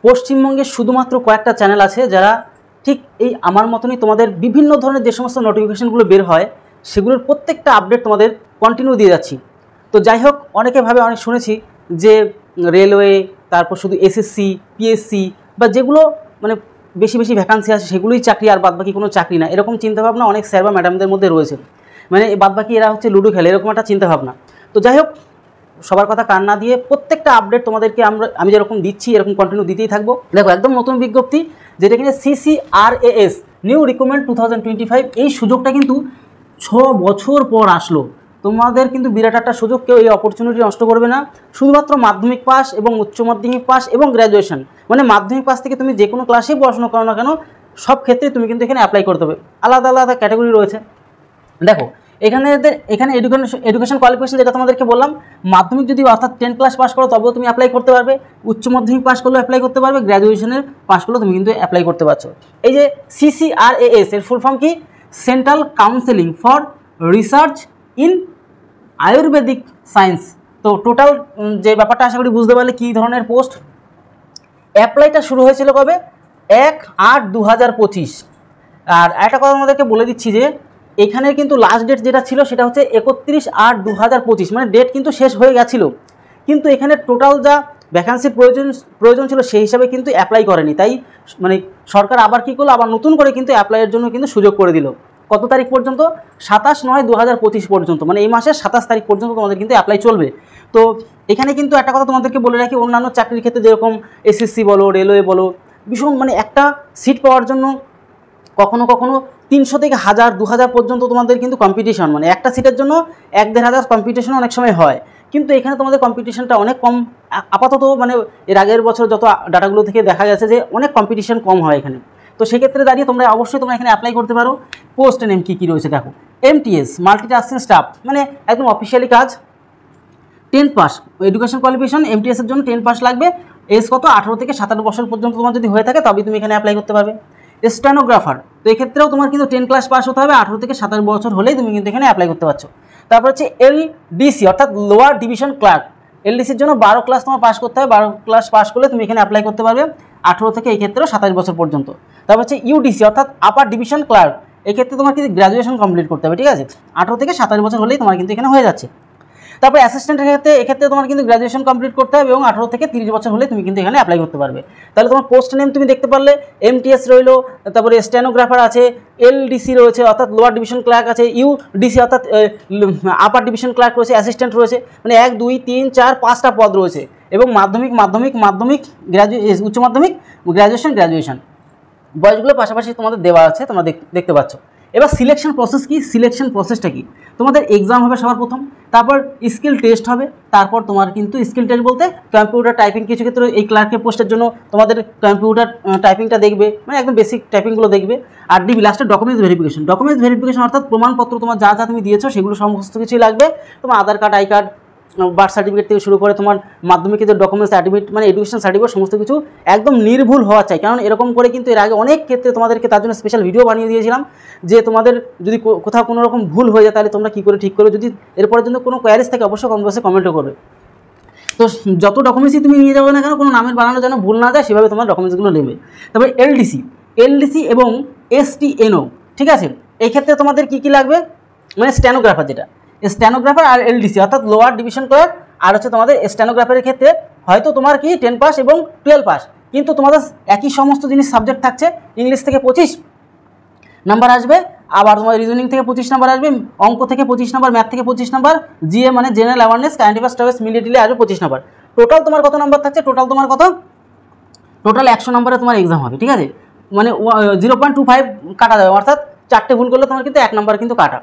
পশ্চিমবঙ্গে শুধুমাত্র কয়েকটা চ্যানেল আছে যারা ঠিক এই আমার মতনই তোমাদের বিভিন্ন ধরনের যে সমস্ত নোটিফিকেশনগুলো বের হয় সেগুলোর প্রত্যেকটা আপডেট তোমাদের কন্টিনিউ দিয়ে যাচ্ছি। তো যাই হোক, অনেক শুনেছি যে রেলওয়ে, তারপর শুধু এসএসসি, পিএসসি বা যেগুলো মানে বেশি বেশি ভ্যাকান্সি আছে সেগুলোই চাকরি আর বাদবাকি কোনো চাকরি না, এরকম চিন্তাভাবনা অনেক স্যার বা ম্যাডামদের মধ্যে রয়েছে। মানে বাদবাকি এরা হচ্ছে লুডো খেলে, এরকম একটা চিন্তাভাবনা। তো যাই হোক, সবার কথা কান না দিয়ে প্রত্যেকটা আপডেট তোমাদেরকে আমি যেরকম দিচ্ছি এরকম কন্টিনিউ দিতেই থাকবো। দেখো, একদম নতুন বিজ্ঞপ্তি, যেটা কিনা CCRAS নিউ রিক্রুটমেন্ট 2025, এই সুযোগটা কিন্তু 6 বছর পর আসলো। তোমাদের কিন্তু বিরাট একটা সুযোগ, কেউ এই অপরচুনিটি নষ্ট করবে না। শুধুমাত্র মাধ্যমিক পাস এবং উচ্চ মাধ্যমিক পাস এবং গ্র্যাজুয়েশন, মানে মাধ্যমিক পাস থেকে তুমি যে কোনো ক্লাসেই পড়াশোনা করো না কেন, সব ক্ষেত্রে তুমি কিন্তু এখানে অ্যাপ্লাই করতে হবে। আলাদা আলাদা ক্যাটাগরি রয়েছে। দেখো, এখানে এডুকেশন কোয়ালিফিকেশন যেটা তোমাদেরকে বললাম, মাধ্যমিক যদি অর্থাৎ 10 ক্লাস পাস করো তবেও তুমি অ্যাপ্লাই করতে পারবে, উচ্চ মাধ্যমিক পাস করলেও অ্যাপ্লাই করতে পারবে, গ্র্যাজুয়েশনের পাস করলেও তুমি কিন্তু অ্যাপ্লাই করতে পারছো। এই যে CCRAS এর ফুল ফর্ম কি? Central counselling for research in Ayurvedic science. তো টোটাল যে ব্যাপারটা আশা করি বুঝতে পারলে কী ধরনের পোস্ট। অ্যাপ্লাইটা শুরু হয়েছিল কবে? 1/8/2025। আর একটা কথা আমাদেরকে বলে দিচ্ছি যে এখানের কিন্তু লাস্ট ডেট যেটা ছিল সেটা হচ্ছে 31/8/2025, মানে ডেট কিন্তু শেষ হয়ে গেছিলো, কিন্তু এখানে টোটাল যা ভ্যাকান্সির প্রয়োজন ছিল সেই হিসাবে কিন্তু অ্যাপ্লাই করেনি। তাই মানে সরকার আবার কী করলো, আবার নতুন করে কিন্তু অ্যাপ্লাইয়ের জন্য কিন্তু সুযোগ করে দিল। কত তারিখ পর্যন্ত? 27/9/2025 পর্যন্ত, মানে এই মাসের 27 তারিখ পর্যন্ত তোমাদের কিন্তু অ্যাপ্লাই চলবে। তো এখানে কিন্তু একটা কথা তোমাদেরকে বলে রাখি, অন্যান্য চাকরির ক্ষেত্রে যেরকম এসএসসি বলো, রেলওয়ে বলো, ভীষণ মানে একটা সিট পাওয়ার জন্য কখনো কখনো 300 থেকে 1000 2000 পর্যন্ত তোমাদের কিন্তু কম্পিটিশন, মানে একটা সিটের জন্য 1-1.5 কম্পিটিশন অনেক সময় হয়। কিন্তু এখানে তোমাদের কম্পিটিশনটা অনেক কম আপাতত, মানে এর আগের বছর যত ডাটাগুলো থেকে দেখা গেছে যে অনেক কম্পিটিশন কম হয় এখানে। তো সেক্ষেত্রে দাঁড়িয়ে তোমরা অবশ্যই এখানে অ্যাপ্লাই করতে পারো। পোস্ট নেম কী কী রয়েছে দেখো। MTS মাল্টিটাস্কিং স্টাফ, মানে একদম অফিসিয়ালি কাজ। 10 পাস এডুকেশন কোয়ালিফিকেশন, MTS এর জন্য 10 পাস লাগবে। এজ কত? 18 থেকে 27 বছর পর্যন্ত তোমার যদি হয়ে থাকে তবেই তুমি এখানে অ্যাপ্লাই করতে পারবে। স্টেনোগ্রাফার, তো এক্ষেত্রেও তোমার কিন্তু 10 ক্লাস পাস হতে হবে, 18 থেকে 27 বছর হলেই তুমি কিন্তু এখানে অ্যাপ্লাই করতে পারছো। তারপর হচ্ছে LDC অর্থাৎ লোয়ার ডিভিশন ক্লার্ক, LDCর জন্য 12 ক্লাস তোমার পাস করতে হবে, 12 ক্লাস পাস করলে তুমি এখানে অ্যাপ্লাই করতে পারবে, 18 থেকে এই ক্ষেত্রেও 27 বছর পর্যন্ত। তারপর হচ্ছে UDC অর্থাৎ আপার ডিভিশন ক্লার্ক, এক্ষেত্রে তোমার কিন্তু গ্র্যাজুয়েশন কমপ্লিট করতে হবে, ঠিক আছে? 18 থেকে 27 বছর হলেই তোমার কিন্তু এখানে হয়ে যাচ্ছে। তারপর অ্যাসিস্ট্যান্টের ক্ষেত্রে এক্ষেত্রে তোমার কিন্তু গ্র্যাজুয়েশন কমপ্লিট করতে হবে এবং 18 থেকে 30 বছর হলে তুমি কিন্তু এখানে অ্যাপ্লাই করতে পারবে। তাহলে তোমার পোস্ট নেম তুমি দেখতে পারলে, MTS রইলো, তারপরে স্টেনোগ্রাফার আছে, LDC রয়েছে অর্থাৎ লোয়ার ডিভিশন ক্লার্ক আছে, UDC অর্থাৎ আপার ডিভিশন ক্লার্ক রয়েছে, অ্যাসিস্ট্যান্ট রয়েছে, মানে 1 2 3 4 5টা পদ রয়েছে। এবং মাধ্যমিক উচ্চ মাধ্যমিক, গ্র্যাজুয়েশন বয়সগুলো পাশাপাশি তোমাদের দেওয়া আছে, তোমরা দেখতে পাচ্ছ। এবার সিলেকশন প্রসেস কি? সিলেকশন প্রসেসটা কি? তোমাদের এক্সাম হবে সবার প্রথম, তারপর স্কিল টেস্ট হবে, তারপর তোমার কিন্তু স্কিল টেস্ট বলতে কম্পিউটার টাইপিং, কিছু ক্ষেত্রে এই ক্লার্কের পোস্টের জন্য তোমাদের কম্পিউটার টাইপিংটা দেখবে, মানে একদম বেসিক টাইপিংগুলো দেখবে। আর ডিবি লাস্টে ডকুমেন্টস ভেরিফিকেশন অর্থাৎ প্রমাণপত্র তোমার যা যা তুমি দিয়েছো সেগুলো সমস্ত কিছুই লাগবে। তোমার Aadhaar card, I card, birth certificate থেকে শুরু করে তোমার মাধ্যমিকের যে ডকুমেন্টস সার্টিফিকেট, মানে এডুকেশন সার্টিফিকেট, সমস্ত কিছু একদম নির্ভুল হওয়া চাই। কারণ এরকম করে কিন্তু এর আগে অনেক ক্ষেত্রে তোমাদেরকে তার জন্য স্পেশাল ভিডিও বানিয়ে দিয়েছিলাম যে তোমাদের যদি কোথাও কোনো রকম ভুল হয়ে যায় তাহলে তোমরা কী করে ঠিক করবে। যদি এরপরের জন্য কোনো কোয়ারিজ থাকে অবশ্যই কমেন্টও করবে। তো যত ডকুমেন্টসই তুমি নিয়ে যাবে না কেন, কোনো নামের বানানো যেন ভুল না যায় সেভাবে তোমার ডকুমেন্টসগুলো নেবে। তারপরে LDC এবং STNO, ঠিক আছে? এই ক্ষেত্রে তোমাদের কী কী লাগবে, মানে স্টেনোগ্রাফার যেটা, স্টেনোগ্রাফার আর LDC অর্থাৎ লোয়ার ডিভিশন ক্লার্ক, আর হচ্ছে তোমাদের স্টেনোগ্রাফারের ক্ষেত্রে হয়তো তোমার কি 10 পাস এবং 12 পাস, কিন্তু তোমাদের একই সমস্ত জিনিস সাবজেক্ট থাকছে। ইংলিশ থেকে 25 নাম্বার আসবে, আবার তোমার রিজনিং থেকে 25 নাম্বার আসবে, অঙ্ক থেকে 25 নাম্বার, ম্যাথ থেকে 25 নাম্বার, GA মানে general awareness, current affairs studies military আসবে 25 নাম্বার। টোটাল তোমার কত নাম্বার থাকছে? টোটাল 100 নাম্বারে তোমার এক্সাম হবে, ঠিক আছে? মানে 0.25 কাটা যাবে, অর্থাৎ 4টে ভুল করলে তোমার কিন্তু 1 নাম্বার কিন্তু কাটা।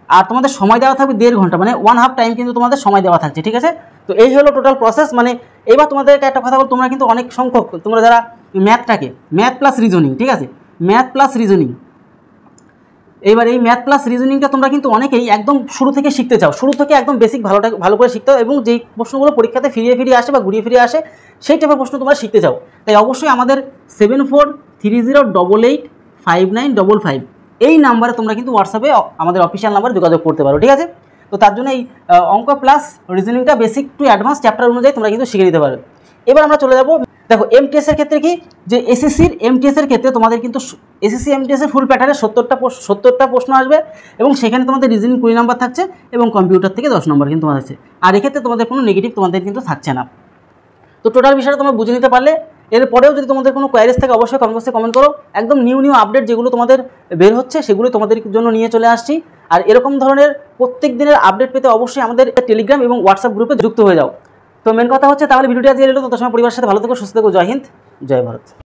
আর তোমাদের সময় দেওয়া থাকবে 1.5 ঘন্টা, মানে 1/2 টাইম কিন্তু তোমাদের সময় দেওয়া থাকছে, ঠিক আছে? তো এই হলো টোটাল প্রসেস। মানে এবার তোমাদেরকে একটা কথা বল, তোমরা কিন্তু অনেক সংখ্যক তোমরা যারা ম্যাথ প্লাস রিজনিং, ঠিক আছে, ম্যাথ প্লাস রিজনিং, এবার এই ম্যাথ প্লাস রিজনিংটা তোমরা কিন্তু অনেকেই একদম শুরু থেকে শিখতে চাও, শুরু থেকে একদম বেসিক ভালো করে শিখতে হবে এবং যেই প্রশ্নগুলো পরীক্ষাতে ফিরিয়ে আসে বা ঘুরিয়ে ফিরিয়ে আসে সেই টাইপের প্রশ্ন তোমরা শিখতে চাও। তাই অবশ্যই আমাদের 7430885955 এই নাম্বারে তোমরা কিন্তু হোয়াটসঅ্যাপে আমাদের অফিসিয়াল নাম্বারে যোগাযোগ করতে পারো, ঠিক আছে? তো তার জন্য এই অঙ্ক প্লাস রিজনিংটা বেসিক টু অ্যাডভান্স চ্যাপ্টার অনুযায়ী তোমরা কিন্তু শিখে নিতে পারবে। এবার আমরা চলে যাব দেখো এমটিএসের ক্ষেত্রে কি, যে এসএসসির এমটিএসের ক্ষেত্রে তোমাদের কিন্তু এসএসসি এমটিএসের ফুল প্যাটার্নে 70টা প্রশ্ন আসবে, এবং সেখানে তোমাদের রিজনিং 20 নম্বর থাকছে এবং কম্পিউটার থেকে 10 নম্বর কিন্তু তোমাদের আছে। আর এক্ষেত্রে তোমাদের কোনো নেগেটিভ তোমাদের কিন্তু থাকছে না। তো টোটাল বিষয়টা তোমরা বুঝে নিতে পারলে। এরপরেও যদি তোমাদের কোনো কোয়ারিজ থাকে অবশ্যই কমেন্ট বক্সে কমেন্ট করো। একদম নিউ আপডেট যেগুলো তোমাদের বের হচ্ছে সেগুলো তোমাদের জন্য নিয়ে চলে আসছি। আর এরকম ধরনের প্রত্যেক দিনের আপডেট পেতে অবশ্যই আমাদের টেলিগ্রাম এবং হোয়াটসঅ্যাপ গ্রুপে যুক্ত হয়ে যাও। তো মেন কথা হচ্ছে তাহলে ভিডিওটি আজকে এলো, তত সময় পরিবারের সাথে ভালো থেকো, সুস্থ থেকো। জয় হিন্দ, জয় ভারত।